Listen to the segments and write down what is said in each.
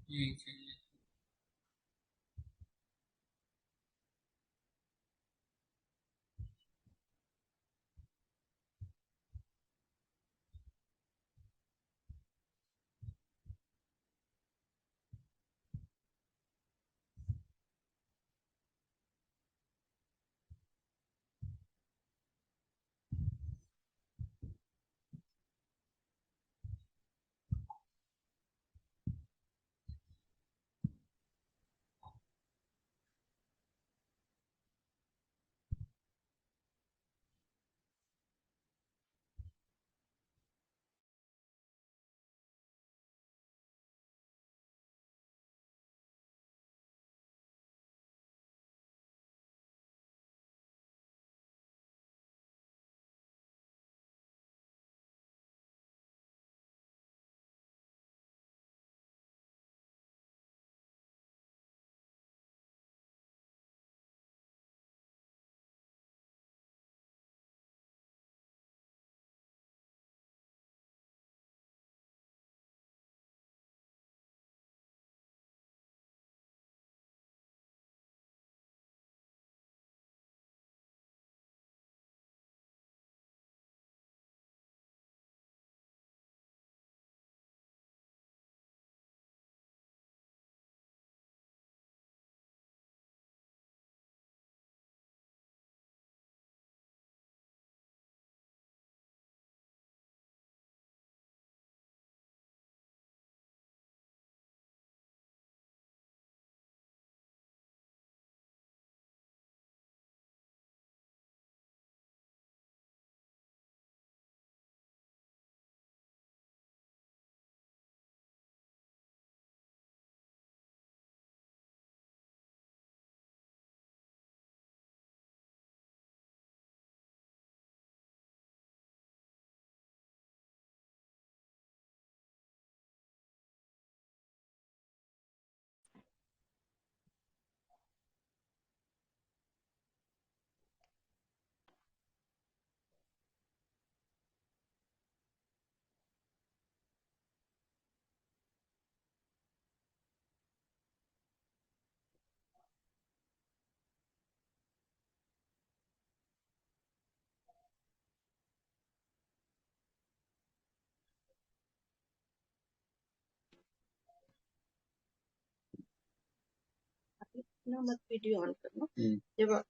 यही चाहिए। ना मत वीडियो ऑन करना। जब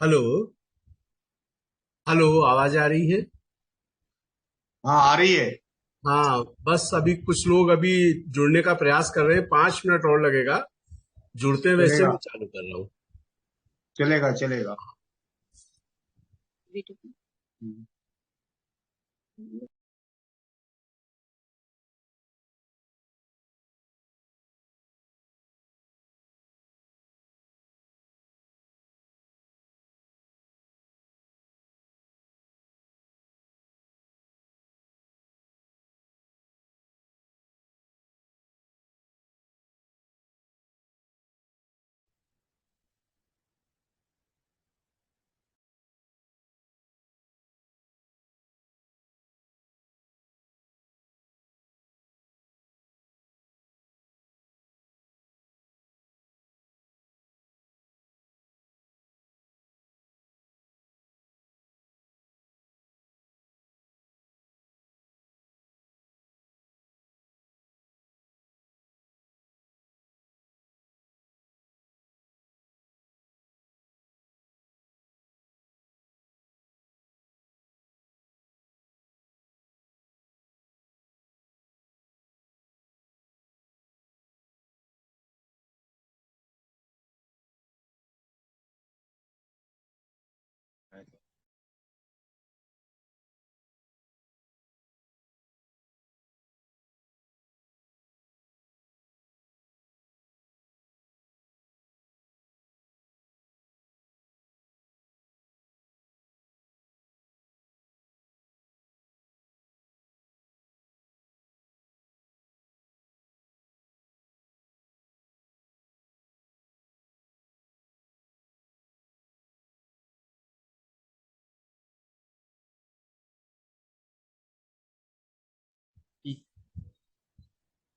हेलो। हेलो, आवाज आ रही है? हाँ आ रही है। हाँ, बस अभी कुछ लोग अभी जुड़ने का प्रयास कर रहे हैं, 5 मिनट और लगेगा। जुड़ते हैं, वैसे चलेगा मैं चालू कर रहा हूँ। चलेगा चलेगा। वीडियो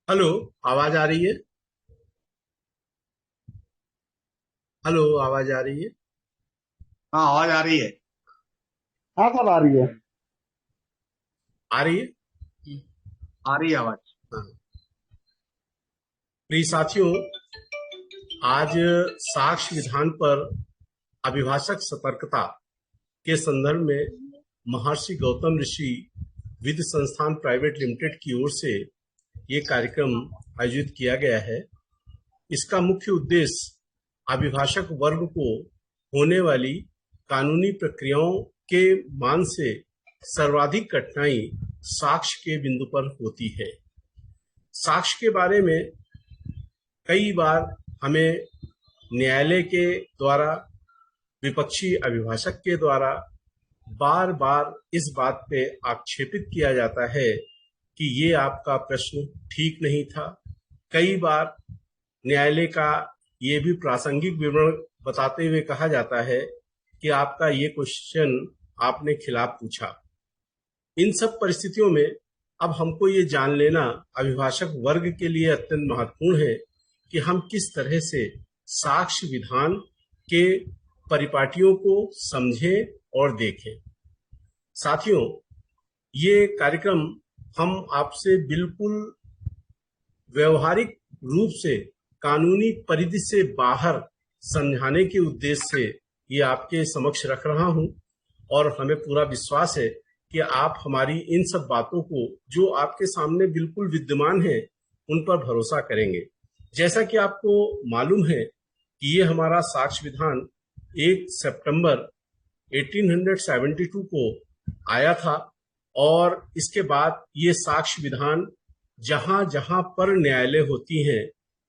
हेलो, आवाज आ रही है? हेलो, आवाज आ रही है? हाँ आवाज आ रही है। हाँ सर, आ रही है। आ रही है। आ रही है आवाज। हाँ। प्रिय साथियों, आज साक्ष्य विधान पर अभिभाषक सतर्कता के संदर्भ में महर्षि गौतम ऋषि विधि संस्थान प्राइवेट लिमिटेड की ओर से ये कार्यक्रम आयोजित किया गया है। इसका मुख्य उद्देश्य अभिभाषक वर्ग को होने वाली कानूनी प्रक्रियाओं के मान से सर्वाधिक कठिनाई साक्ष्य के बिंदु पर होती है। साक्ष्य के बारे में कई बार हमें न्यायालय के द्वारा, विपक्षी अभिभाषक के द्वारा बार बार इस बात पे आक्षेपित किया जाता है कि ये आपका प्रश्न ठीक नहीं था। कई बार न्यायालय का ये भी प्रासंगिक विवरण बताते हुए कहा जाता है कि आपका ये क्वेश्चन आपने खिलाफ पूछा। इन सब परिस्थितियों में अब हमको ये जान लेना अभिभाषक वर्ग के लिए अत्यंत महत्वपूर्ण है कि हम किस तरह से साक्ष्य विधान के परिपाटियों को समझें और देखें। साथियों, ये कार्यक्रम हम आपसे बिल्कुल व्यवहारिक रूप से कानूनी परिधि से बाहर समझाने के उद्देश्य से ये आपके समक्ष रख रहा हूं और हमें पूरा विश्वास है कि आप हमारी इन सब बातों को, जो आपके सामने बिल्कुल विद्यमान है, उन पर भरोसा करेंगे। जैसा कि आपको मालूम है कि ये हमारा साक्ष्य विधान 1 सितंबर 1872 को आया था और इसके बाद ये साक्ष्य विधान जहां जहां पर न्यायालय होती हैं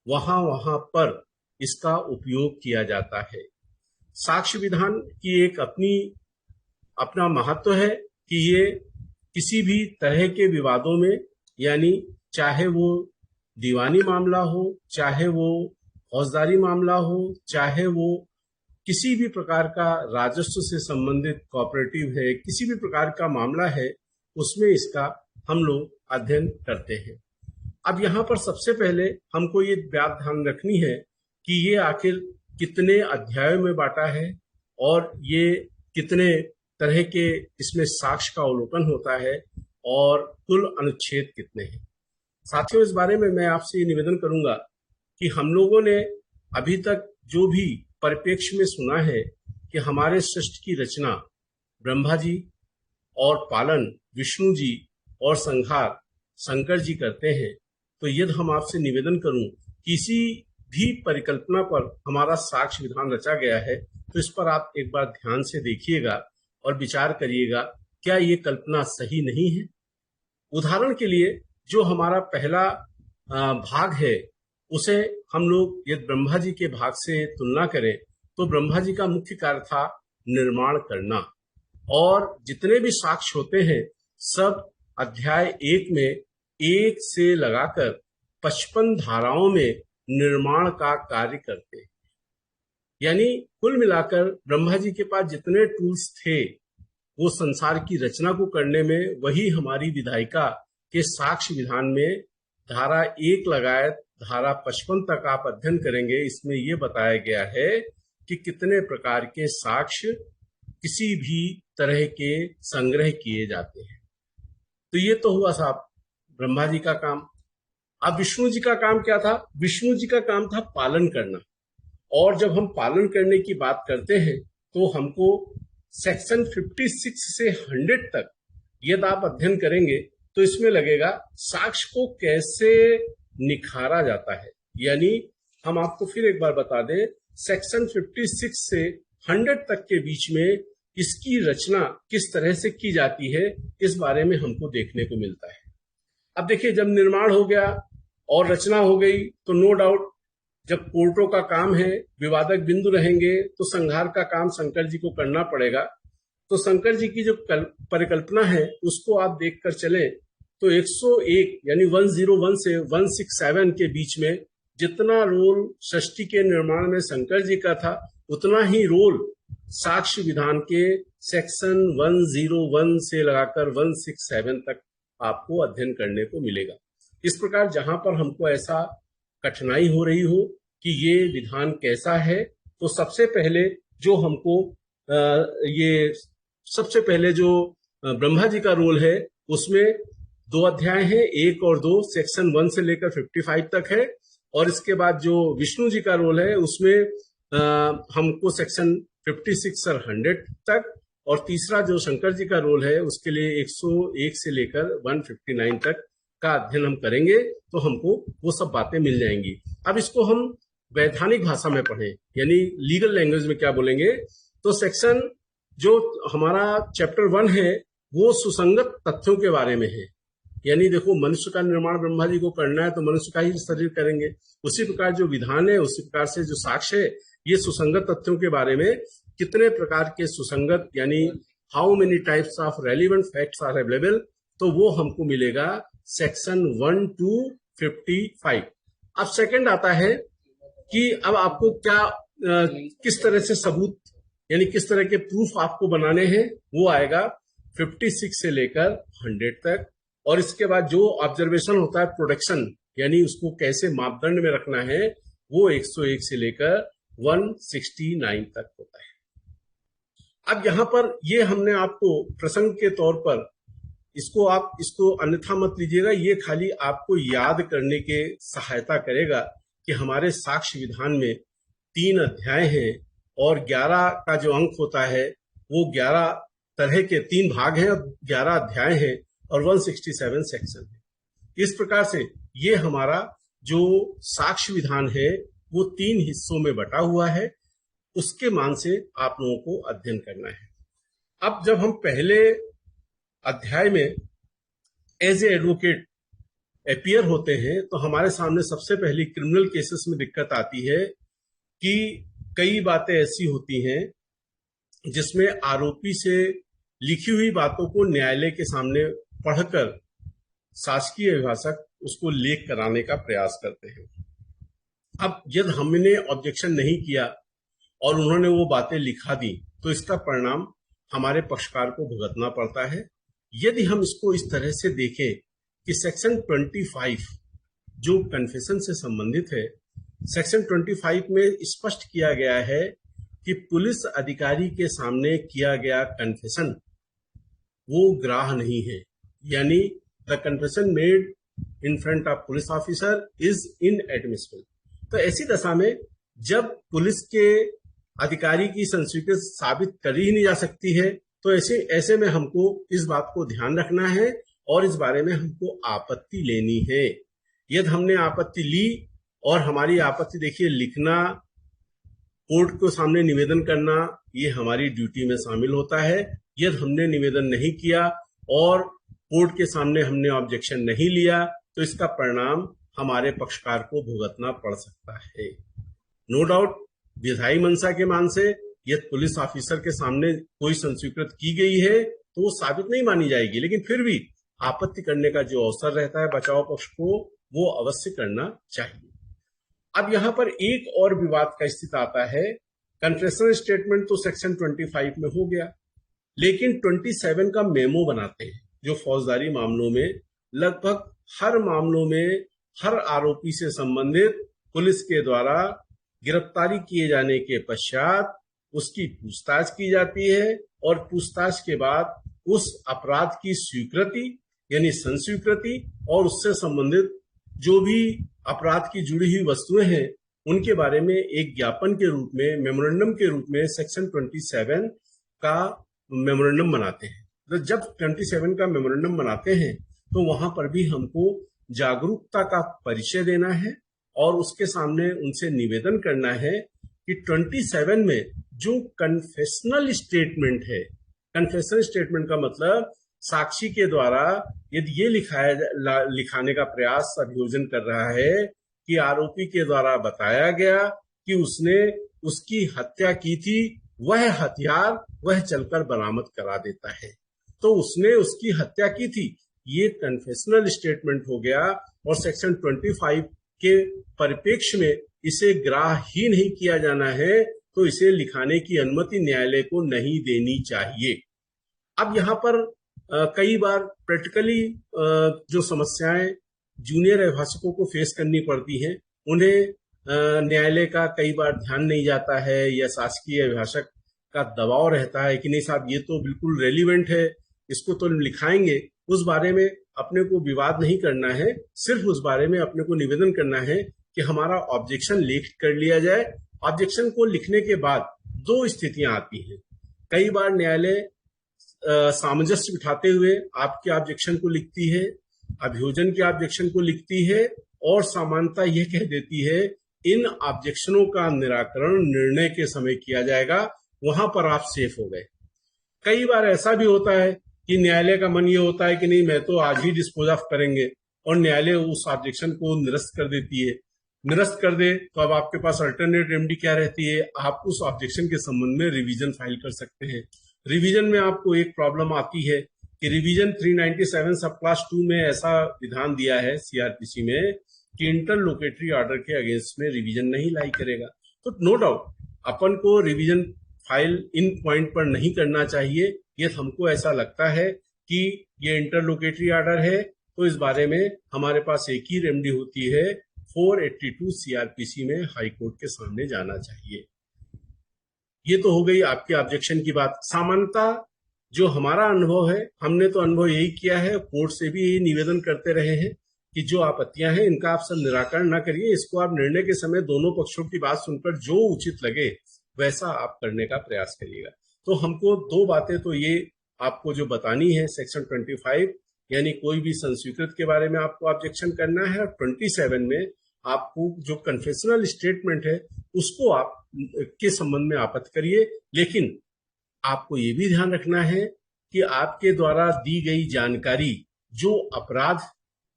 वहां वहां पर इसका उपयोग किया जाता है। साक्ष्य विधान की एक अपना महत्व है कि ये किसी भी तरह के विवादों में, यानी चाहे वो दीवानी मामला हो, चाहे वो फौजदारी मामला हो, चाहे वो किसी भी प्रकार का राजस्व से संबंधित कोऑपरेटिव है, किसी भी प्रकार का मामला है, उसमें इसका हम लोग अध्ययन करते हैं। अब यहाँ पर सबसे पहले हमको ये बात ध्यान रखनी है कि ये आखिर कितने अध्यायों में बांटा है और ये कितने तरह के इसमें साक्ष्य का अवलोकन होता है और कुल अनुच्छेद कितने हैं। साथियों, इस बारे में मैं आपसे ये निवेदन करूंगा कि हम लोगों ने अभी तक जो भी परिप्रेक्ष्य में सुना है कि हमारे सृष्टि की रचना ब्रह्मा जी और पालन विष्णु जी और संहार शंकर जी करते हैं, तो यदि हम आपसे निवेदन करूं किसी भी परिकल्पना पर हमारा साक्ष्य विधान रचा गया है तो इस पर आप एक बार ध्यान से देखिएगा और विचार करिएगा, क्या ये कल्पना सही नहीं है। उदाहरण के लिए जो हमारा पहला भाग है, उसे हम लोग यदि ब्रह्मा जी के भाग से तुलना करें तो ब्रह्मा जी का मुख्य कार्य था निर्माण करना, और जितने भी साक्ष्य होते हैं सब अध्याय 1 में 1 से लगाकर 55 धाराओं में निर्माण का कार्य करते हैं। यानी कुल मिलाकर ब्रह्मा जी के पास जितने टूल्स थे वो संसार की रचना को करने में, वही हमारी विधायिका के साक्ष्य विधान में धारा 1 लगाए धारा 55 तक आप अध्ययन करेंगे। इसमें यह बताया गया है कि कितने प्रकार के साक्ष्य किसी भी तरह के संग्रह किए जाते हैं। तो ये तो हुआ साहब ब्रह्मा जी का काम। अब विष्णु जी का काम क्या था? विष्णु जी का काम था पालन करना, और जब हम पालन करने की बात करते हैं तो हमको सेक्शन 56 से 100 तक यदि आप अध्ययन करेंगे तो इसमें लगेगा साक्ष्य को कैसे निखारा जाता है। यानी हम आपको फिर एक बार बता दें, सेक्शन 56 से 100 तक के बीच में इसकी रचना किस तरह से की जाती है, इस बारे में हमको देखने को मिलता है। अब देखिए, जब निर्माण हो गया और रचना हो गई तो नो डाउट जब कोर्टों का काम है, विवादक बिंदु रहेंगे, तो संहार का काम शंकर जी को करना पड़ेगा। तो शंकर जी की जो परिकल्पना है उसको आप देखकर चले तो 101 यानी 101 से 167 के बीच में जितना रोल सृष्टि के निर्माण में शंकर जी का था, उतना ही रोल साक्ष्य विधान के सेक्शन 101 से लगाकर 167 तक आपको अध्ययन करने को मिलेगा। इस प्रकार जहां पर हमको ऐसा कठिनाई हो रही हो कि ये विधान कैसा है, तो सबसे पहले जो हमको ये सबसे पहले जो ब्रह्मा जी का रोल है उसमें 2 अध्याय हैं, 1 और 2, सेक्शन 1 से लेकर 55 तक है। और इसके बाद जो विष्णु जी का रोल है उसमें हमको सेक्शन 56 और 100 तक, और तीसरा जो शंकर जी का रोल है उसके लिए 101 से लेकर 159 तक का अध्ययन हम करेंगे, तो हमको वो सब बातें मिल जाएंगी। अब इसको हम वैधानिक भाषा में पढ़ें, यानी लीगल लैंग्वेज में क्या बोलेंगे, तो सेक्शन जो हमारा चैप्टर 1 है वो सुसंगत तथ्यों के बारे में है। यानी देखो, मनुष्य का निर्माण ब्रह्मा जी को करना है तो मनुष्य का ही शरीर करेंगे। उसी प्रकार जो विधान है, उसी प्रकार से जो साक्ष्य है, ये सुसंगत तथ्यों के बारे में, कितने प्रकार के सुसंगत, यानी how many types of relevant facts are available, तो वो हमको मिलेगा सेक्शन 1 to 55। अब सेकंड आता है कि अब आपको क्या किस तरह से सबूत, यानी किस तरह के प्रूफ आपको बनाने हैं, वो आएगा 56 से लेकर 100 तक। और इसके बाद जो ऑब्जर्वेशन होता है प्रोडक्शन, यानी उसको कैसे मापदंड में रखना है, वो 101 से लेकर 169 तक होता है। अब यहां पर ये हमने आपको प्रसंग के तौर पर इसको अन्यथा मत लीजिएगा, ये खाली आपको याद करने के सहायता करेगा कि हमारे साक्ष्य विधान में 3 अध्याय हैं और 11 का जो अंक होता है वो 11 तरह के 3 भाग हैं और 11 अध्याय हैं और 167 सेक्शन है। इस प्रकार से ये हमारा जो साक्ष्य विधान है वो 3 हिस्सों में बटा हुआ है। उसके मान से आप लोगों को अध्ययन करना है। अब जब हम पहले अध्याय में एज ए एडवोकेट अपीयर होते हैं तो हमारे सामने सबसे पहली क्रिमिनल केसेस में दिक्कत आती है कि कई बातें ऐसी होती हैं जिसमें आरोपी से लिखी हुई बातों को न्यायालय के सामने पढ़कर शासकीय अभिभाषक उसको लेख कराने का प्रयास करते हैं। अब यदि हमने ऑब्जेक्शन नहीं किया और उन्होंने वो बातें लिखा दी तो इसका परिणाम हमारे पक्षकार को भुगतना पड़ता है। यदि हम इसको इस तरह से देखें कि सेक्शन 25 जो कन्फेशन से संबंधित है, सेक्शन 25 में स्पष्ट किया गया है कि पुलिस अधिकारी के सामने किया गया कन्फेशन वो ग्राह्य नहीं है, यानी the confession made in front of police officer is inadmissible. तो ऐसी दशा में जब पुलिस के अधिकारी की संस्वीकृति साबित करी ही नहीं जा सकती है तो ऐसे में हमको इस बात को ध्यान रखना है और इस बारे में हमको आपत्ति लेनी है। यदि हमने आपत्ति ली और हमारी आपत्ति देखिए लिखना, कोर्ट को सामने निवेदन करना, ये हमारी ड्यूटी में शामिल होता है। यदि हमने निवेदन नहीं किया और कोर्ट के सामने हमने ऑब्जेक्शन नहीं लिया तो इसका परिणाम हमारे पक्षकार को भुगतना पड़ सकता है। नो डाउट विधायी मंशा के मान से यदि पुलिस ऑफिसर के सामने कोई संस्वीकृत की गई है तो वो साबित नहीं मानी जाएगी, लेकिन फिर भी आपत्ति करने का जो अवसर रहता है बचाव पक्ष को, वो अवश्य करना चाहिए। अब यहाँ पर एक और विवाद का स्थिति आता है। कन्फेशनल स्टेटमेंट तो सेक्शन 25 में हो गया, लेकिन 27 का मेमो बनाते हैं जो फौजदारी मामलों में लगभग हर मामलों में हर आरोपी से संबंधित पुलिस के द्वारा गिरफ्तारी किए जाने के पश्चात उसकी पूछताछ की जाती है और पूछताछ के बाद उस अपराध की स्वीकृति यानी संस्वीकृति और उससे संबंधित जो भी अपराध की जुड़ी हुई वस्तुएं हैं उनके बारे में एक ज्ञापन के रूप में, मेमोरेंडम के रूप में सेक्शन 27 का मेमोरेंडम बनाते हैं। तो जब 27 का मेमोरेंडम बनाते हैं तो वहां पर भी हमको जागरूकता का परिचय देना है और उसके सामने उनसे निवेदन करना है कि 27 में जो कन्फेशनल स्टेटमेंट है, कन्फेशनल स्टेटमेंट का मतलब साक्षी के द्वारा यदि ये लिखाने का प्रयास अभियोजन कर रहा है कि आरोपी के द्वारा बताया गया कि उसने उसकी हत्या की थी, वह हथियार वह चलकर बरामद करा देता है, तो उसने उसकी हत्या की थी, ये कन्फेशनल स्टेटमेंट हो गया। और सेक्शन 25 के परिप्रेक्ष्य में इसे ग्राह्य ही नहीं किया जाना है, तो इसे लिखाने की अनुमति न्यायालय को नहीं देनी चाहिए। अब यहाँ पर कई बार प्रैक्टिकली जो समस्याएं जूनियर अभिभाषकों को फेस करनी पड़ती हैं। उन्हें न्यायालय का कई बार ध्यान नहीं जाता है या शासकीय अभिभाषक का दबाव रहता है कि नहीं साहब ये तो बिल्कुल रेलिवेंट है, इसको तो लिखाएंगे। उस बारे में अपने को विवाद नहीं करना है, सिर्फ उस बारे में अपने को निवेदन करना है कि हमारा ऑब्जेक्शन लिख कर लिया जाए। ऑब्जेक्शन को लिखने के बाद दो स्थितियां आती हैं। कई बार न्यायालय सामंजस्य बिठाते हुए आपके ऑब्जेक्शन को लिखती है, अभियोजन के ऑब्जेक्शन को लिखती है और समानता यह कह देती है इन ऑब्जेक्शनों का निराकरण निर्णय के समय किया जाएगा, वहां पर आप सेफ हो गए। कई बार ऐसा भी होता है कि न्यायालय का मन ये होता है कि नहीं मैं तो आज ही डिस्पोज ऑफ करेंगे, और न्यायालय उस ऑब्जेक्शन को निरस्त कर देती है। निरस्त कर दे तो अब आपके पास अल्टरनेट रेमेडी क्या रहती है, आप उस ऑब्जेक्शन के संबंध में रिवीजन फाइल कर सकते हैं। रिवीजन में आपको एक प्रॉब्लम आती है कि रिवीजन 397 सब क्लास 2 में ऐसा विधान दिया है सीआरपीसी में कि इंटरलोकेटरी ऑर्डर के अगेंस्ट में रिवीजन नहीं लाई करेगा। तो नो डाउट अपन को रिवीजन फाइल इन पॉइंट पर नहीं करना चाहिए। ये हमको ऐसा लगता है कि ये इंटरलोकेटरी ऑर्डर है, तो इस बारे में हमारे पास एक ही रेमेडी होती है, 482 सीआरपीसी में हाई कोर्ट के सामने जाना चाहिए। ये तो हो गई आपके ऑब्जेक्शन की बात। सामान्यता जो हमारा अनुभव है, हमने तो अनुभव यही किया है, कोर्ट से भी यही निवेदन करते रहे हैं कि जो आपत्तियां हैं इनका आप सब निराकरण ना करिए, इसको आप निर्णय के समय दोनों पक्षों की बात सुनकर जो उचित लगे वैसा आप करने का प्रयास करिएगा। तो हमको दो बातें तो ये आपको जो बतानी है, सेक्शन 25 यानी कोई भी संस्वीकृत के बारे में आपको ऑब्जेक्शन करना है, और 27 में आपको जो कन्फेशनल स्टेटमेंट है उसको आप के संबंध में आपत्ति करिए। लेकिन आपको ये भी ध्यान रखना है कि आपके द्वारा दी गई जानकारी जो अपराध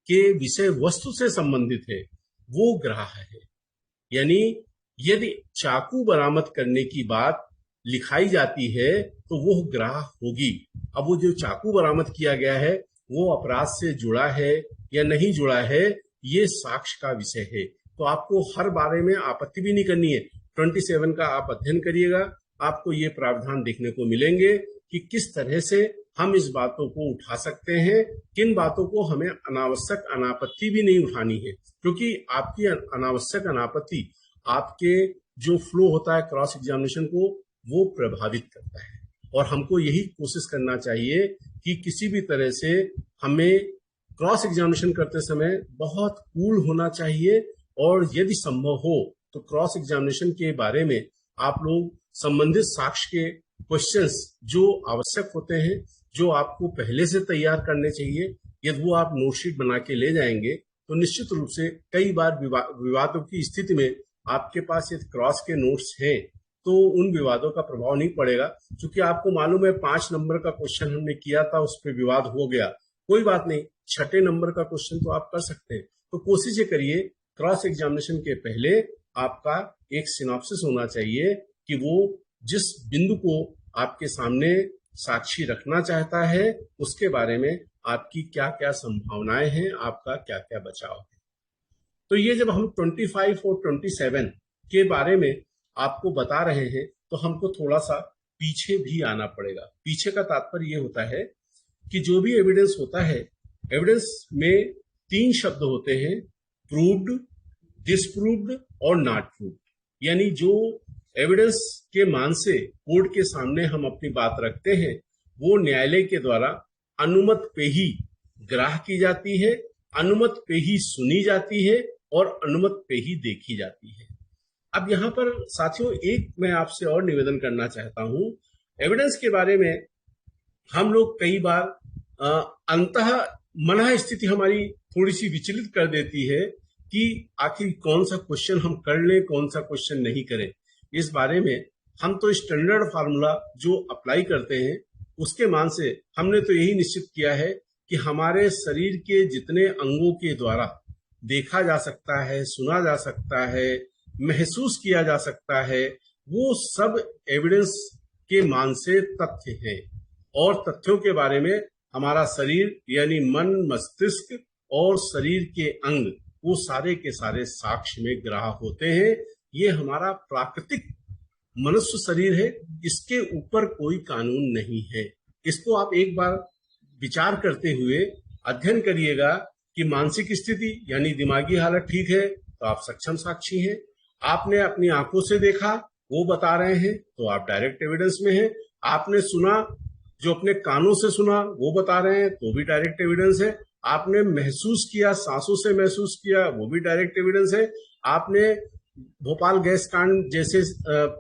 के विषय वस्तु से संबंधित है वो ग्राह्य है। यानी यदि चाकू बरामद करने की बात लिखाई जाती है तो वो ग्राह्य होगी। अब वो जो चाकू बरामद किया गया है वो अपराध से जुड़ा है या नहीं जुड़ा है, ये साक्ष्य का विषय है। तो आपको हर बारे में आपत्ति भी नहीं करनी है। 27 का आप अध्ययन करिएगा, आपको ये प्रावधान देखने को मिलेंगे कि किस तरह से हम इस बातों को उठा सकते हैं, किन बातों को हमें अनावश्यक अनापत्ति भी नहीं उठानी है, क्योंकि आपकी अनावश्यक अनापत्ति आपके जो फ्लो होता है क्रॉस एग्जामिनेशन को वो प्रभावित करता है। और हमको यही कोशिश करना चाहिए कि किसी भी तरह से हमें क्रॉस एग्जामिनेशन करते समय बहुत कूल होना चाहिए, और यदि संभव हो तो क्रॉस एग्जामिनेशन के बारे में आप लोग संबंधित साक्ष्य के क्वेश्चंस जो आवश्यक होते हैं, जो आपको पहले से तैयार करने चाहिए, यदि वो आप नोटशीट बना के ले जाएंगे तो निश्चित रूप से कई बार विवादों की स्थिति में आपके पास यदि क्रॉस के नोट्स हैं तो उन विवादों का प्रभाव नहीं पड़ेगा। क्योंकि आपको मालूम है 5 नंबर का क्वेश्चन हमने किया था, उस पर विवाद हो गया, कोई बात नहीं, 6 नंबर का क्वेश्चन तो आप कर सकते हैं। तो कोशिश ये करिए क्रॉस एग्जामिनेशन के पहले आपका एक सिनॉप्सिस होना चाहिए कि वो जिस बिंदु को आपके सामने साक्षी रखना चाहता है उसके बारे में आपकी क्या क्या संभावनाएं हैं, आपका क्या क्या बचाव है। तो ये जब हम 25 और 27 के बारे में आपको बता रहे हैं तो हमको थोड़ा सा पीछे भी आना पड़ेगा। पीछे का तात्पर्य ये होता है कि जो भी एविडेंस होता है, एविडेंस में 3 शब्द होते हैं, प्रूव्ड, डिसप्रूव्ड और नॉट प्रूव्ड। यानी जो एविडेंस के मान से कोर्ट के सामने हम अपनी बात रखते हैं वो न्यायालय के द्वारा अनुमत पे ही ग्राह्य की जाती है, अनुमत पे ही सुनी जाती है और अनुमत पे ही देखी जाती है। अब यहाँ पर साथियों एक मैं आपसे और निवेदन करना चाहता हूं। एविडेंस के बारे में हम लोग कई बार अंतः मनः स्थिति हमारी थोड़ी सी विचलित कर देती है कि आखिर कौन सा क्वेश्चन हम कर लें, कौन सा क्वेश्चन नहीं करें। इस बारे में हम तो स्टैंडर्ड फार्मूला जो अप्लाई करते हैं उसके मान से हमने तो यही निश्चित किया है कि हमारे शरीर के जितने अंगों के द्वारा देखा जा सकता है, सुना जा सकता है, महसूस किया जा सकता है, वो सब एविडेंस के मान से तथ्य हैं। और तथ्यों के बारे में हमारा शरीर यानी मन, मस्तिष्क और शरीर के अंग वो सारे के सारे साक्ष्य में ग्राह्य होते हैं। ये हमारा प्राकृतिक मनुष्य शरीर है, इसके ऊपर कोई कानून नहीं है। इसको आप एक बार विचार करते हुए अध्ययन करिएगा कि मानसिक स्थिति यानी दिमागी हालत ठीक है तो आप सक्षम साक्षी हैं। आपने अपनी आंखों से देखा, वो बता रहे हैं, तो आप डायरेक्ट एविडेंस में हैं। आपने सुना, जो अपने कानों से सुना वो बता रहे हैं, तो भी डायरेक्ट एविडेंस है। आपने महसूस किया, सांसों से महसूस किया, वो भी डायरेक्ट एविडेंस है। आपने भोपाल गैस कांड जैसे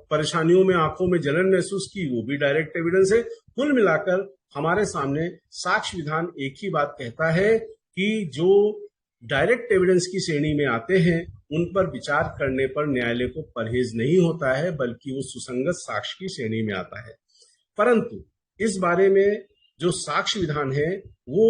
परेशानियों में आंखों में जलन महसूस की, वो भी डायरेक्ट एविडेंस है। कुल मिलाकर हमारे सामने साक्ष्य विधान एक ही बात कहता है कि जो डायरेक्ट एविडेंस की श्रेणी में आते हैं उन पर विचार करने पर न्यायालय को परहेज नहीं होता है, बल्कि वो सुसंगत साक्ष्य की श्रेणी में आता है। परंतु इस बारे में जो साक्ष्य विधान है वो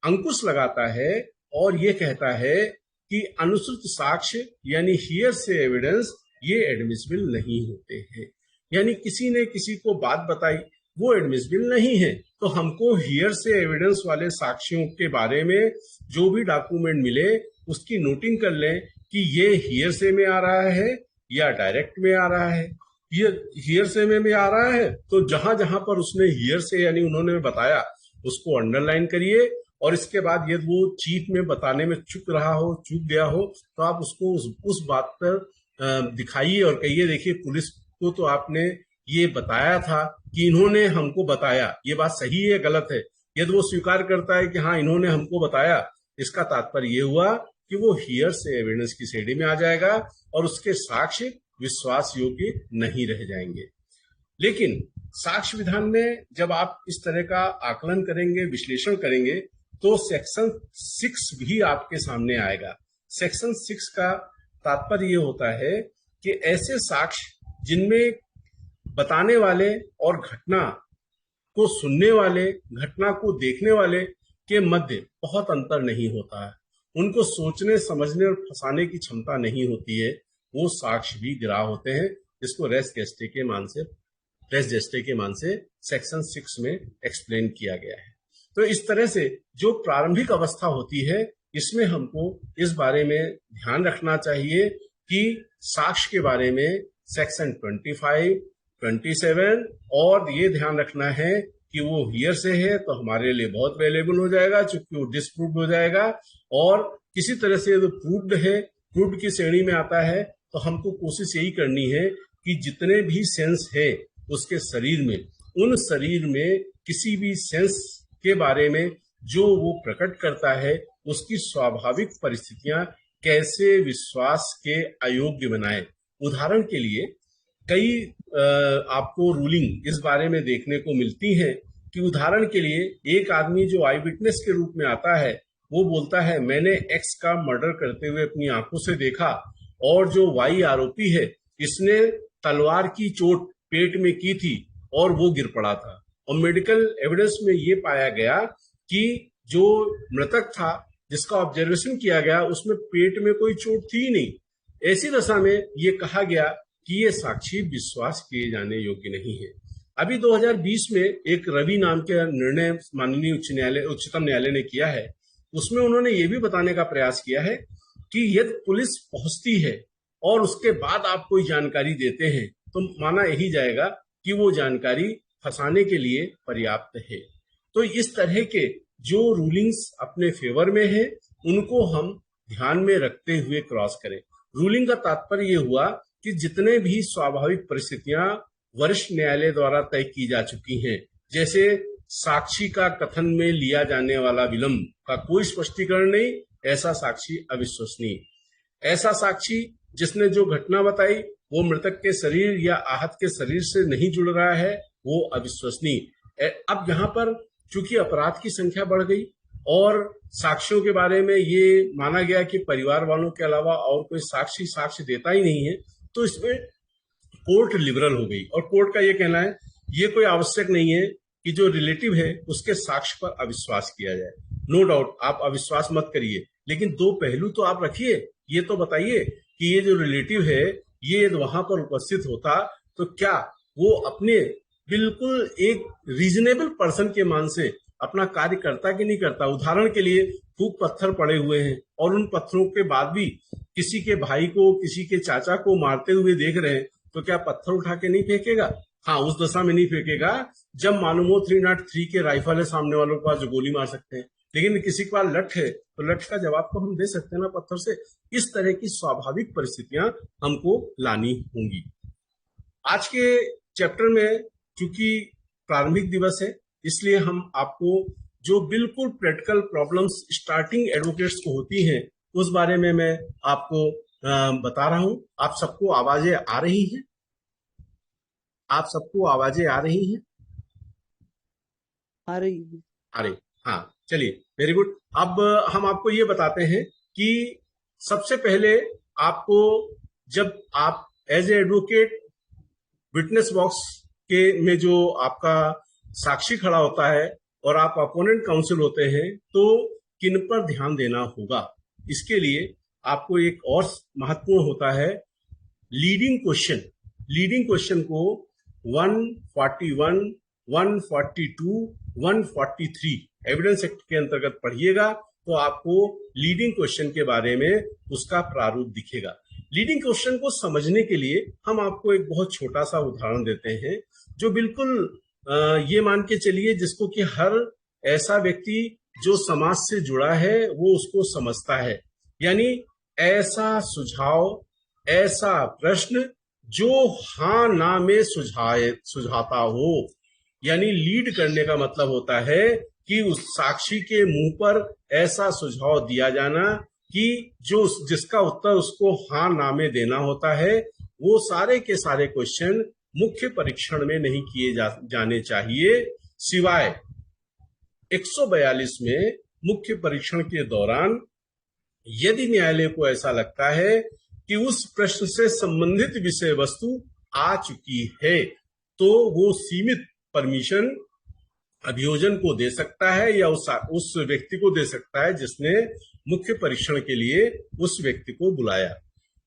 अंकुश लगाता है और ये कहता है कि अनुश्रुत साक्ष्य यानी हियर से एविडेंस ये एडमिसिबल नहीं होते हैं। यानी किसी ने किसी को बात बताई, वो एडमिसिबल नहीं है, तो हमको हियर से एविडेंस वाले साक्ष्यों के बारे में जो भी डॉक्यूमेंट मिले उसकी नोटिंग कर लें कि ये हियर से में आ रहा है या डायरेक्ट में आ रहा है। ये हियर से में आ रहा है तो जहां जहां पर उसने हियर से यानी उन्होंने बताया उसको अंडरलाइन करिए, और इसके बाद यदि वो चीफ में बताने में चूक रहा हो, चूक गया हो, तो आप उसको उस बात पर दिखाइए और कहिए देखिए पुलिस को तो आपने ये बताया था कि इन्होंने हमको बताया, ये बात सही है गलत है। यदि वो स्वीकार करता है कि हाँ इन्होंने हमको बताया, इसका तात्पर्य ये हुआ कि वो हियर से एविडेंस की श्रेणी में आ जाएगा और उसके साक्ष्य विश्वास योग्य नहीं रह जाएंगे। लेकिन साक्ष्य विधान में जब आप इस तरह का आकलन करेंगे, विश्लेषण करेंगे, तो सेक्शन 6 भी आपके सामने आएगा। सेक्शन 6 का तात्पर्य ये होता है कि ऐसे साक्ष्य जिनमें बताने वाले और घटना को सुनने वाले, घटना को देखने वाले के मध्य बहुत अंतर नहीं होता है, उनको सोचने समझने और फंसाने की क्षमता नहीं होती है, वो साक्ष्य भी गिरा होते हैं, जिसको रेस जेस्टे के मान से सेक्शन 6 में एक्सप्लेन किया गया है। तो इस तरह से जो प्रारंभिक अवस्था होती है इसमें हमको इस बारे में ध्यान रखना चाहिए कि साक्ष्य के बारे में सेक्शन 25, 27 और ये ध्यान रखना है कि वो हियर से है तो हमारे लिए बहुत वैल्यूएबल हो जाएगा, चूंकि वो डिस्प्रूव्ड हो जाएगा। और किसी तरह से जो प्रूव्ड है, प्रूव्ड की श्रेणी में आता है, तो हमको कोशिश यही करनी है कि जितने भी सेंस है उसके शरीर में, उन शरीर में किसी भी सेंस के बारे में जो वो प्रकट करता है उसकी स्वाभाविक परिस्थितियां कैसे विश्वास के अयोग्य बनाए। उदाहरण के लिए कई आपको रूलिंग इस बारे में देखने को मिलती है कि उदाहरण के लिए एक आदमी जो आई विटनेस के रूप में आता है वो बोलता है मैंने एक्स का मर्डर करते हुए अपनी आंखों से देखा, और जो वाई आरोपी है इसने तलवार की चोट पेट में की थी और वो गिर पड़ा था। और मेडिकल एविडेंस में ये पाया गया कि जो मृतक था जिसका ऑब्जर्वेशन किया गया उसमें पेट में कोई चोट थी नहीं। ऐसी दशा में ये कहा गया कि ये साक्षी विश्वास किए जाने योग्य नहीं है। अभी 2020 में एक रवि नाम के निर्णय माननीय उच्चतम न्यायालय ने किया है, उसमें उन्होंने ये भी बताने का प्रयास किया है कि यदि पुलिस पहुंचती है और उसके बाद आप कोई जानकारी देते हैं तो माना यही जाएगा कि वो जानकारी फंसाने के लिए पर्याप्त है। तो इस तरह के जो रूलिंग्स अपने फेवर में है उनको हम ध्यान में रखते हुए क्रॉस करें। रूलिंग का तात्पर्य ये हुआ कि जितने भी स्वाभाविक परिस्थितियां वरिष्ठ न्यायालय द्वारा तय की जा चुकी हैं, जैसे साक्षी का कथन में लिया जाने वाला विलंब का कोई स्पष्टीकरण नहीं, ऐसा साक्षी अविश्वसनीय, ऐसा साक्षी जिसने जो घटना बताई वो मृतक के शरीर या आहत के शरीर से नहीं जुड़ रहा है, वो अविश्वसनीय। अब यहाँ पर चूंकि अपराध की संख्या बढ़ गई और साक्ष्यों के बारे में ये माना गया कि परिवार वालों के अलावा और कोई साक्ष्य देता ही नहीं है, तो इसमें कोर्ट लिबरल हो गई। और कोर्ट का ये कहना है ये कोई आवश्यक नहीं है कि जो रिलेटिव है उसके साक्ष्य पर अविश्वास किया जाए। नो डाउट आप अविश्वास मत करिए, लेकिन दो पहलू तो आप रखिए। ये तो बताइए कि ये जो रिलेटिव है ये वहां पर उपस्थित होता तो क्या वो अपने बिल्कुल एक रीजनेबल पर्सन के मान से अपना कार्य करता कि नहीं करता। उदाहरण के लिए खूब पत्थर पड़े हुए हैं और उन पत्थरों के बाद भी किसी के भाई को, किसी के चाचा को मारते हुए देख रहे हैं, तो क्या पत्थर उठा के नहीं फेंकेगा? हाँ, उस दशा में नहीं फेंकेगा जब मालूम हो 303 के राइफल है सामने वालों के पास जो गोली मार सकते हैं, लेकिन किसी के पास लठ है तो लठ का जवाब तो हम दे सकते हैं ना पत्थर से। इस तरह की स्वाभाविक परिस्थितियां हमको लानी होंगी। आज के चैप्टर में चूंकि प्रारंभिक दिवस है, इसलिए हम आपको जो बिल्कुल प्रैक्टिकल प्रॉब्लम्स स्टार्टिंग एडवोकेट्स को होती हैं उस बारे में मैं आपको बता रहा हूं। आप सबको आवाजें आ रही हैं? आप सबको आवाजें आ रही हैं? आ रही आ रही, हाँ, चलिए, वेरी गुड। अब हम आपको ये बताते हैं कि सबसे पहले आपको, जब आप as a advocate witness box के में जो आपका साक्षी खड़ा होता है और आप अपोनेंट काउंसिल होते हैं, तो किन पर ध्यान देना होगा। इसके लिए आपको एक और महत्वपूर्ण होता है लीडिंग क्वेश्चन। लीडिंग क्वेश्चन को 141, 142, 143 एविडेंस एक्ट के अंतर्गत पढ़िएगा तो आपको लीडिंग क्वेश्चन के बारे में उसका प्रारूप दिखेगा। लीडिंग क्वेश्चन को समझने के लिए हम आपको एक बहुत छोटा सा उदाहरण देते हैं, जो बिल्कुल ये मान के चलिए जिसको कि हर ऐसा व्यक्ति जो समाज से जुड़ा है वो उसको समझता है। यानी ऐसा सुझाव, ऐसा प्रश्न जो हाँ ना में सुझाता हो। यानी लीड करने का मतलब होता है कि उस साक्षी के मुंह पर ऐसा सुझाव दिया जाना कि जो जिसका उत्तर उसको हाँ ना में देना होता है। वो सारे के सारे क्वेश्चन मुख्य परीक्षण में नहीं किए जाने चाहिए, सिवाय 142 में मुख्य परीक्षण के दौरान यदि न्यायालय को ऐसा लगता है कि उस प्रश्न से संबंधित विषय वस्तु आ चुकी है, तो वो सीमित परमिशन अभियोजन को दे सकता है या उस व्यक्ति को दे सकता है जिसने मुख्य परीक्षण के लिए उस व्यक्ति को बुलाया।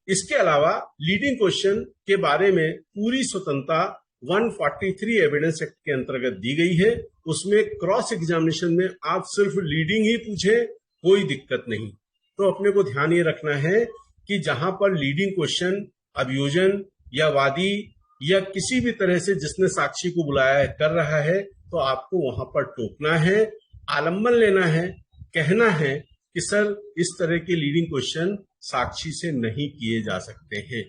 इसके अलावा लीडिंग क्वेश्चन के बारे में पूरी स्वतंत्रता 143 एविडेंस एक्ट के अंतर्गत दी गई है। उसमें क्रॉस एग्जामिनेशन में आप सिर्फ लीडिंग ही पूछे, कोई दिक्कत नहीं। तो अपने को ध्यान ये रखना है कि जहां पर लीडिंग क्वेश्चन अभियोजन या वादी या किसी भी तरह से जिसने साक्षी को बुलाया है कर रहा है, तो आपको वहां पर टोकना है, आलम्बन लेना है, कहना है कि सर इस तरह के लीडिंग क्वेश्चन साक्षी से नहीं किए जा सकते हैं।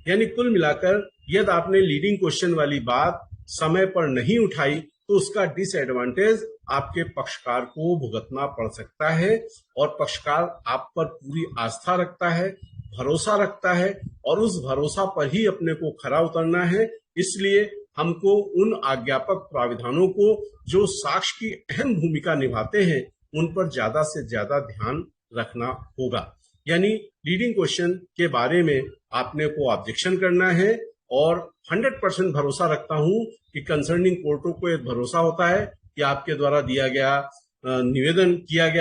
यानी कुल मिलाकर यदि आपने लीडिंग क्वेश्चन वाली बात समय पर नहीं उठाई तो उसका डिसएडवांटेज आपके पक्षकार को भुगतना पड़ सकता है, और पक्षकार आप पर पूरी आस्था रखता है, भरोसा रखता है, और उस भरोसा पर ही अपने को खरा उतरना है। इसलिए हमको उन आज्ञापक प्राविधानों को जो साक्ष्य की अहम भूमिका निभाते हैं उन पर ज्यादा से ज्यादा ध्यान रखना होगा। यानी लीडिंग क्वेश्चन के बारे में आपने को ऑब्जेक्शन करना है, और 100% भरोसा रखता हूं कि कंसर्निंग कोर्टों को एक भरोसा होता है कि आपके द्वारा किया गया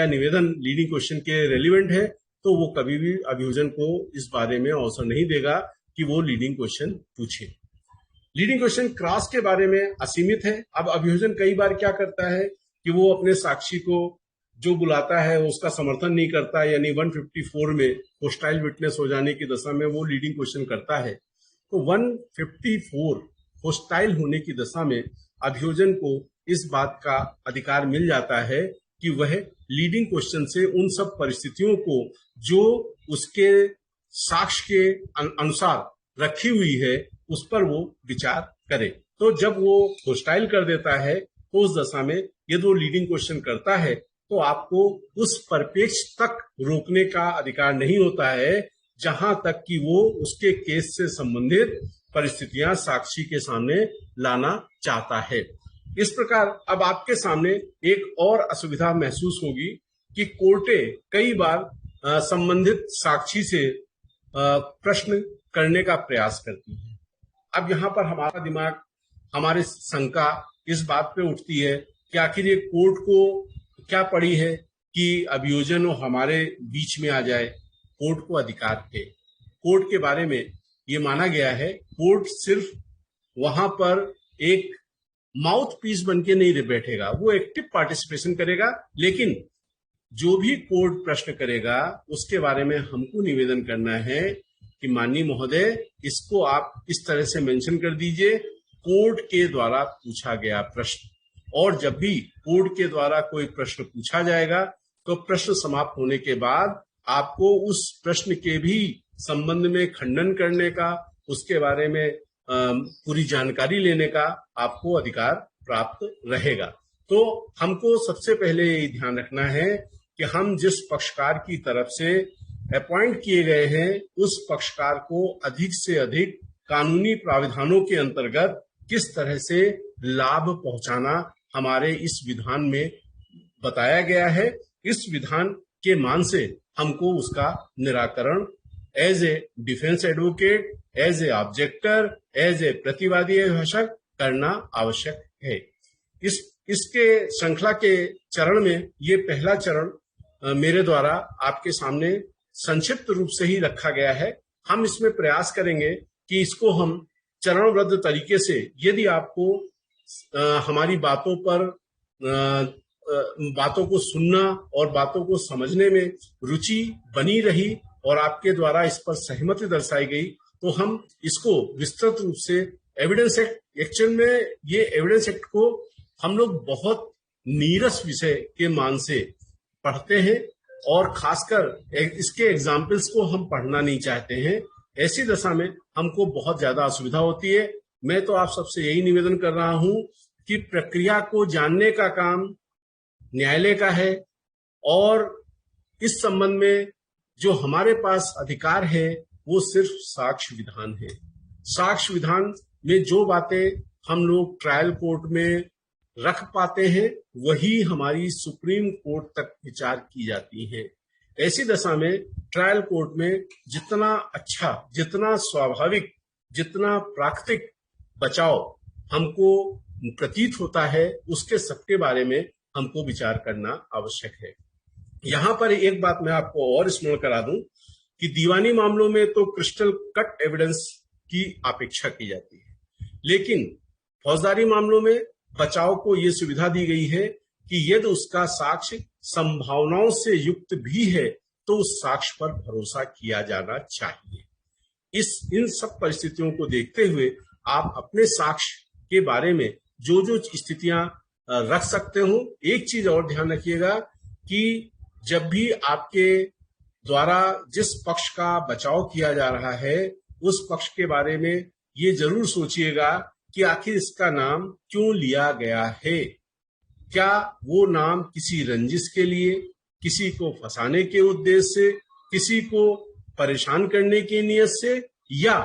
निवेदन लीडिंग क्वेश्चन के रेलिवेंट है, तो वो कभी भी अभियोजन को इस बारे में अवसर नहीं देगा कि वो लीडिंग क्वेश्चन पूछे। लीडिंग क्वेश्चन क्रॉस के बारे में असीमित है। अब अभियोजन कई बार क्या करता है कि वो अपने साक्षी को जो बुलाता है उसका समर्थन नहीं करता, यानी 154 में होस्टाइल विटनेस हो जाने की दशा में वो लीडिंग क्वेश्चन करता है। तो 154 होस्टाइल होने की दशा में अभियोजन को इस बात का अधिकार मिल जाता है कि वह लीडिंग क्वेश्चन से उन सब परिस्थितियों को जो उसके साक्ष्य के अनुसार रखी हुई है उस पर वो विचार करे। तो जब वो होस्टाइल कर देता है तो उस दशा में यदि वो लीडिंग क्वेश्चन करता है तो आपको उस परिप्रेक्ष्य तक रोकने का अधिकार नहीं होता है जहां तक कि वो उसके केस से संबंधित परिस्थितियां साक्षी के सामने लाना चाहता है। इस प्रकार अब आपके सामने एक और असुविधा महसूस होगी कि कोर्टें कई बार संबंधित साक्षी से प्रश्न करने का प्रयास करती है। अब यहाँ पर हमारा दिमाग, हमारी शंका इस बात पे उठती है कि आखिर ये कोर्ट को क्या पड़ी है कि अभियोजन हमारे बीच में आ जाए। कोर्ट को अधिकार है। कोर्ट के बारे में ये माना गया है, कोर्ट सिर्फ वहां पर एक माउथ पीस बन के नहीं बैठेगा, वो एक्टिव पार्टिसिपेशन करेगा। लेकिन जो भी कोर्ट प्रश्न करेगा उसके बारे में हमको निवेदन करना है कि माननीय महोदय, इसको आप इस तरह से मेंशन कर दीजिए, कोर्ट के द्वारा पूछा गया प्रश्न। और जब भी कोर्ट के द्वारा कोई प्रश्न पूछा जाएगा तो प्रश्न समाप्त होने के बाद आपको उस प्रश्न के भी संबंध में खंडन करने का, उसके बारे में पूरी जानकारी लेने का आपको अधिकार प्राप्त रहेगा। तो हमको सबसे पहले ये ध्यान रखना है कि हम जिस पक्षकार की तरफ से अपॉइंट किए गए हैं उस पक्षकार को अधिक से अधिक कानूनी प्राविधानों के अंतर्गत किस तरह से लाभ पहुंचाना हमारे इस विधान में बताया गया है। इस विधान के मान से हमको उसका निराकरण as a defence advocate, as a objector, as a प्रतिवादी अभिभाषक करना आवश्यक है। इसके श्रृंखला के चरण में ये पहला चरण मेरे द्वारा आपके सामने संक्षिप्त रूप से ही रखा गया है। हम इसमें प्रयास करेंगे कि इसको हम चरणबद्ध तरीके से, यदि आपको हमारी बातों पर बातों को सुनना और बातों को समझने में रुचि बनी रही और आपके द्वारा इस पर सहमति दर्शाई गई, तो हम इसको विस्तृत रूप से एविडेंस एक्ट, एक्चुअल में ये एविडेंस एक्ट को हम लोग बहुत नीरस विषय के मान से पढ़ते हैं और खासकर इसके एग्जाम्पल्स को हम पढ़ना नहीं चाहते हैं। ऐसी दशा में हमको बहुत ज्यादा असुविधा होती है। मैं तो आप सबसे यही निवेदन कर रहा हूं कि प्रक्रिया को जानने का काम न्यायालय का है और इस संबंध में जो हमारे पास अधिकार है वो सिर्फ साक्ष्य विधान है। साक्ष्य विधान में जो बातें हम लोग ट्रायल कोर्ट में रख पाते हैं वही हमारी सुप्रीम कोर्ट तक विचार की जाती है। ऐसी दशा में ट्रायल कोर्ट में जितना अच्छा, जितना स्वाभाविक, जितना प्राकृतिक बचाव हमको प्रतीत होता है उसके सबके बारे में हमको विचार करना आवश्यक है। यहाँ पर एक बात मैं आपको और स्मरण करा दूं कि दीवानी मामलों में तो क्रिस्टल कट एविडेंस की अपेक्षा की जाती है, लेकिन फौजदारी मामलों में बचाव को यह सुविधा दी गई है कि यदि उसका साक्ष्य संभावनाओं से युक्त भी है तो उस साक्ष्य पर भरोसा किया जाना चाहिए। इन सब परिस्थितियों को देखते हुए आप अपने साक्ष्य के बारे में जो जो स्थितियां रख सकते हो। एक चीज और ध्यान रखिएगा कि जब भी आपके द्वारा जिस पक्ष का बचाव किया जा रहा है उस पक्ष के बारे में ये जरूर सोचिएगा कि आखिर इसका नाम क्यों लिया गया है। क्या वो नाम किसी रंजिश के लिए, किसी को फंसाने के उद्देश्य से, किसी को परेशान करने की नीयत से, या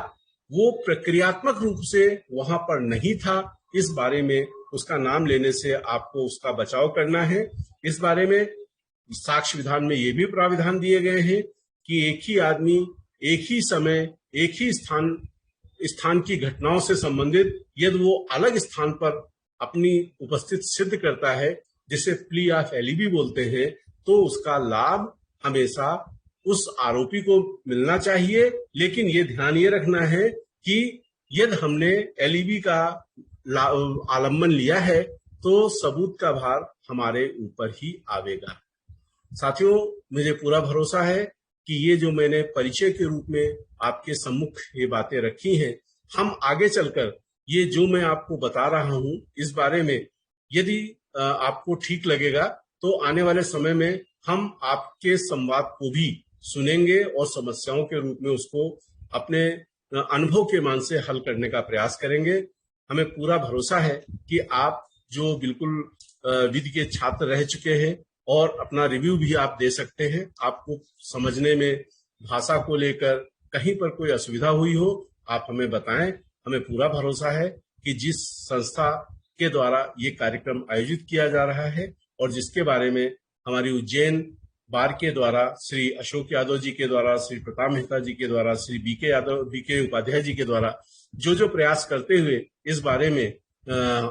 वो प्रक्रियात्मक रूप से वहां पर नहीं था, इस बारे में उसका नाम लेने से आपको उसका बचाव करना है। इस बारे में साक्ष्य विधान में ये भी प्राविधान दिए गए हैं कि एक ही आदमी एक ही समय एक ही स्थान की घटनाओं से संबंधित यदि वो अलग स्थान पर अपनी उपस्थित सिद्ध करता है, जिसे प्ली ऑफ एलिबी बोलते हैं, तो उसका लाभ हमेशा उस आरोपी को मिलना चाहिए। लेकिन ये ध्यान ये रखना है कि यदि हमने एलिबी का आलम्बन लिया है तो सबूत का भार हमारे ऊपर ही आवेगा। साथियों, मुझे पूरा भरोसा है कि ये जो मैंने परिचय के रूप में आपके सम्मुख ये बातें रखी हैं, हम आगे चलकर ये जो मैं आपको बता रहा हूं इस बारे में यदि आपको ठीक लगेगा तो आने वाले समय में हम आपके संवाद को भी सुनेंगे और समस्याओं के रूप में उसको अपने अनुभव के मान से हल करने का प्रयास करेंगे। हमें पूरा भरोसा है कि आप जो बिल्कुल विधि के छात्र रह चुके हैं और अपना रिव्यू भी आप दे सकते हैं, आपको समझने में भाषा को लेकर कहीं पर कोई असुविधा हुई हो आप हमें बताएं। हमें पूरा भरोसा है कि जिस संस्था के द्वारा ये कार्यक्रम आयोजित किया जा रहा है और जिसके बारे में हमारी उज्जैन बार के द्वारा श्री अशोक यादव जी के द्वारा, श्री प्रताप मेहता जी के द्वारा, श्री बीके उपाध्याय जी के द्वारा जो जो प्रयास करते हुए इस बारे में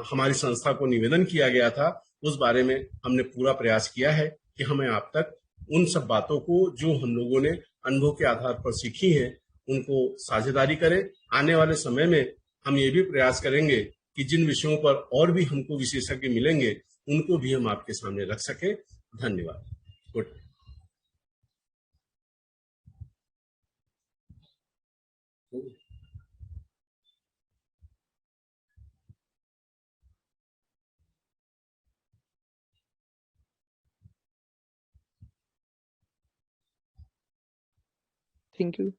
हमारी संस्था को निवेदन किया गया था, उस बारे में हमने पूरा प्रयास किया है कि हमें आप तक उन सब बातों को जो हम लोगों ने अनुभव के आधार पर सीखी हैं उनको साझेदारी करें। आने वाले समय में हम ये भी प्रयास करेंगे कि जिन विषयों पर और भी हमको विशेषज्ञ मिलेंगे उनको भी हम आपके सामने रख सके। धन्यवाद। गुड। Thank you.